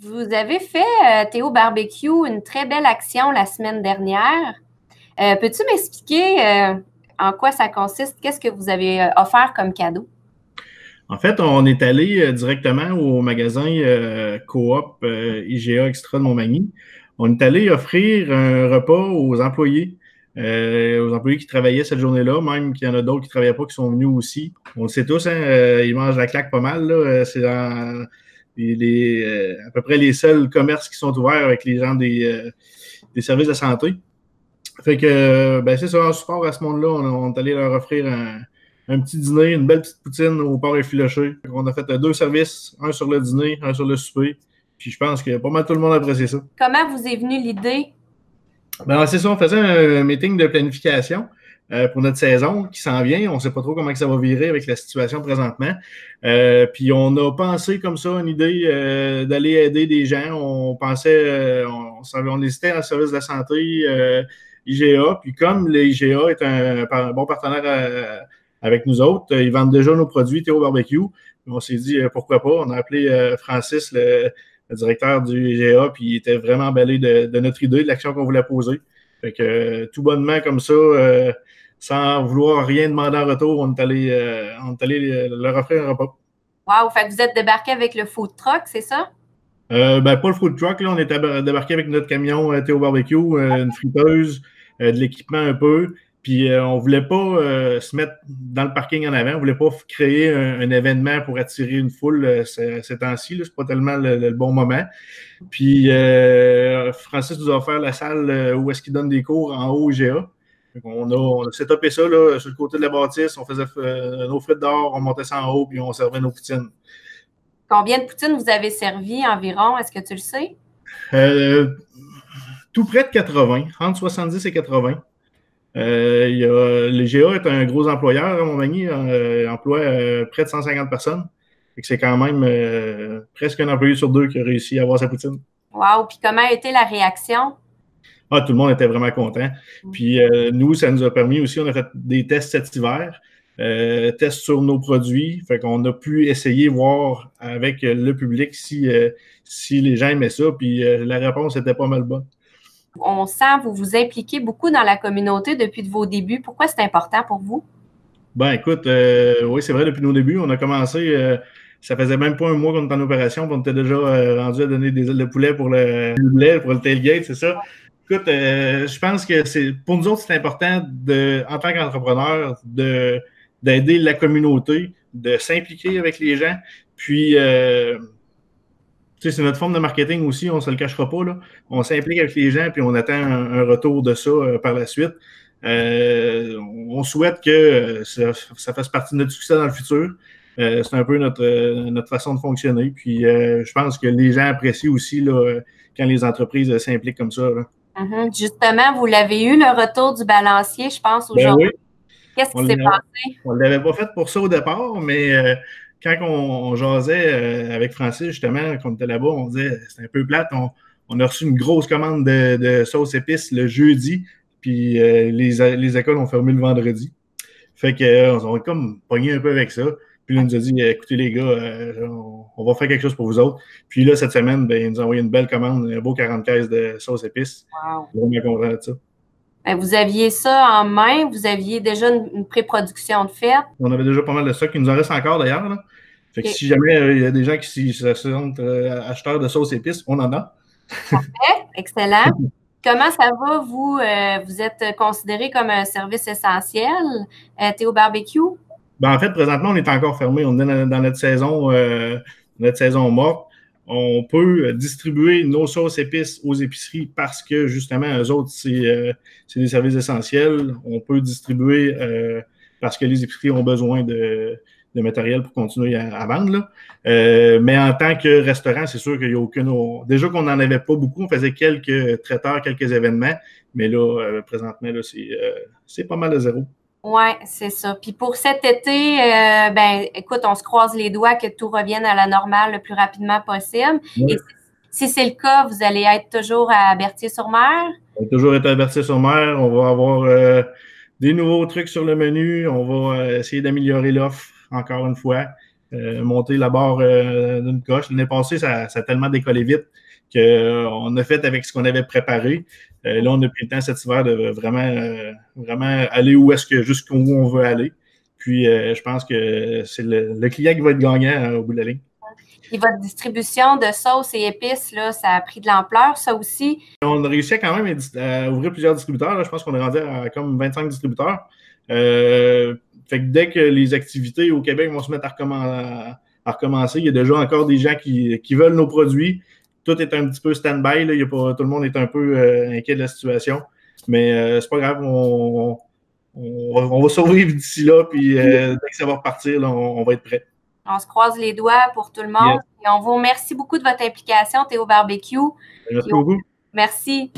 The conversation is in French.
Vous avez fait, Théo Barbecue, une très belle action la semaine dernière. Peux-tu m'expliquer en quoi ça consiste? Qu'est-ce que vous avez offert comme cadeau? En fait, on est allé directement au magasin Coop IGA Extra de Montmagny. On est allé offrir un repas aux employés qui travaillaient cette journée-là, même qu'il y en a d'autres qui ne travaillaient pas, qui sont venus aussi. On le sait tous, hein, ils mangent la claque pas mal, là. C'est à peu près les seuls commerces qui sont ouverts avec les gens des services de santé. Fait que, ben, c'est ça, en support à ce monde-là, on est allé leur offrir un petit dîner, une belle petite poutine au porc effiloché. On a fait deux services, un sur le dîner, un sur le souper. Puis je pense que pas mal tout le monde a apprécié ça. Comment vous est venue l'idée? Ben, c'est ça, on faisait un meeting de planification pour notre saison qui s'en vient. On ne sait pas trop comment que ça va virer avec la situation présentement. Puis on a pensé comme ça une idée d'aller aider des gens. On pensait, on hésitait dans le service de la santé, IGA. Puis comme le IGA est un bon partenaire avec nous autres, ils vendent déjà nos produits Théo Barbecue. On s'est dit pourquoi pas. On a appelé Francis, le directeur du IGA, puis il était vraiment emballé de notre idée, de l'action qu'on voulait poser. Fait que tout bonnement comme ça, sans vouloir rien demander en retour, on est allé leur offrir un repas. Wow, fait que vous êtes débarqué avec le food truck, c'est ça? Ben, pas le food truck, là, on est débarqué avec notre camion Théo Barbecue, une friteuse, de l'équipement un peu. Puis on ne voulait pas se mettre dans le parking en avant. On ne voulait pas créer un événement pour attirer une foule ces temps-ci. Ce n'est pas tellement le bon moment. Puis Francis nous a offert la salle où est-ce qu'il donne des cours en haut au GA. On a setupé ça là, sur le côté de la bâtisse. On faisait nos frites d'or, on montait ça en haut, puis on servait nos poutines. Combien de poutines vous avez servi environ? Est-ce que tu le sais? Tout près de 80, entre 70 et 80. Le GA est un gros employeur à Montmagny, emploie près de 150 personnes. C'est quand même presque un employé sur deux qui a réussi à avoir sa poutine. Wow! Puis comment a été la réaction? Ah, tout le monde était vraiment content. Puis nous, ça nous a permis aussi, on a fait des tests cet hiver, tests sur nos produits. Fait qu'on a pu essayer, voir avec le public si les gens aimaient ça. Puis la réponse était pas mal bonne. On sent que vous vous impliquez beaucoup dans la communauté depuis vos débuts. Pourquoi c'est important pour vous? Ben, écoute, oui, c'est vrai, depuis nos débuts, on a commencé, ça faisait même pas un mois qu'on était en opération, puis on était déjà rendu à donner des ailes de poulet pour le tailgate, c'est ça. Écoute, je pense que pour nous autres, c'est important en tant qu'entrepreneur, d'aider la communauté, de s'impliquer avec les gens. Puis, c'est notre forme de marketing aussi, on ne se le cachera pas, là. On s'implique avec les gens, puis on attend un retour de ça par la suite. On souhaite que ça fasse partie de notre succès dans le futur. C'est un peu notre façon de fonctionner. Puis je pense que les gens apprécient aussi là, quand les entreprises s'impliquent comme ça. Justement, vous l'avez eu, le retour du balancier, je pense, aujourd'hui. Ben oui. Qu'est-ce qui s'est passé? On ne l'avait pas fait pour ça au départ, mais quand on jasait avec Francis, justement, quand on était là-bas, on disait c'est un peu plate. On a reçu une grosse commande de sauce épice le jeudi, puis les écoles ont fermé le vendredi. Fait qu'on a comme pogné un peu avec ça. Puis là, il nous a dit écoutez, les gars, on va faire quelque chose pour vous autres. Puis là, cette semaine, ben, il nous a envoyé une belle commande, un beau 40 caisses de sauce épice. Wow. Vraiment content de ça. Vous aviez ça en main, vous aviez déjà une pré-production de fait. On avait déjà pas mal de stock, il nous en reste encore d'ailleurs. Là. Fait que si jamais il y a des gens qui se sentent acheteurs de sauce épices, on en a. Parfait, excellent. Comment ça va, vous? Vous êtes considéré comme un service essentiel, Théo Barbecue? Ben, en fait, présentement, on est encore fermé. On est dans notre saison morte. On peut distribuer nos sauces épices aux épiceries parce que, justement, eux autres, c'est des services essentiels. On peut distribuer parce que les épiceries ont besoin de matériel pour continuer à vendre. Là. Mais en tant que restaurant, c'est sûr qu'il n'y a aucune... Déjà qu'on n'en avait pas beaucoup, on faisait quelques traiteurs, quelques événements, mais là, présentement, là, c'est pas mal de zéro. Oui, c'est ça. Puis pour cet été, ben, écoute, on se croise les doigts que tout revienne à la normale le plus rapidement possible. Oui. Et si c'est le cas, vous allez être toujours à Berthier-sur-Mer? On va toujours être à Berthier-sur-Mer. On va avoir des nouveaux trucs sur le menu. On va essayer d'améliorer l'offre encore une fois. monter la barre d'une coche. L'année passée, ça a tellement décollé vite qu'on a fait avec ce qu'on avait préparé. Là, on a pris le temps cet hiver de vraiment aller jusqu'où on veut aller. Puis, je pense que c'est le client qui va être gagnant au bout de la ligne. Et votre distribution de sauces et épices, là, ça a pris de l'ampleur, ça aussi? On a réussi quand même à ouvrir plusieurs distributeurs. Là. Je pense qu'on est rendu à comme 25 distributeurs. Fait que dès que les activités au Québec vont se mettre à recommencer, il y a déjà encore des gens qui veulent nos produits. Tout est un petit peu stand-by. Tout le monde est un peu inquiet de la situation. Mais c'est pas grave. On va survivre d'ici là. Puis dès que ça va repartir, là, on va être prêt. On se croise les doigts pour tout le monde. Yes. Et on vous remercie beaucoup de votre implication, Théo Barbecue. Merci beaucoup. Merci.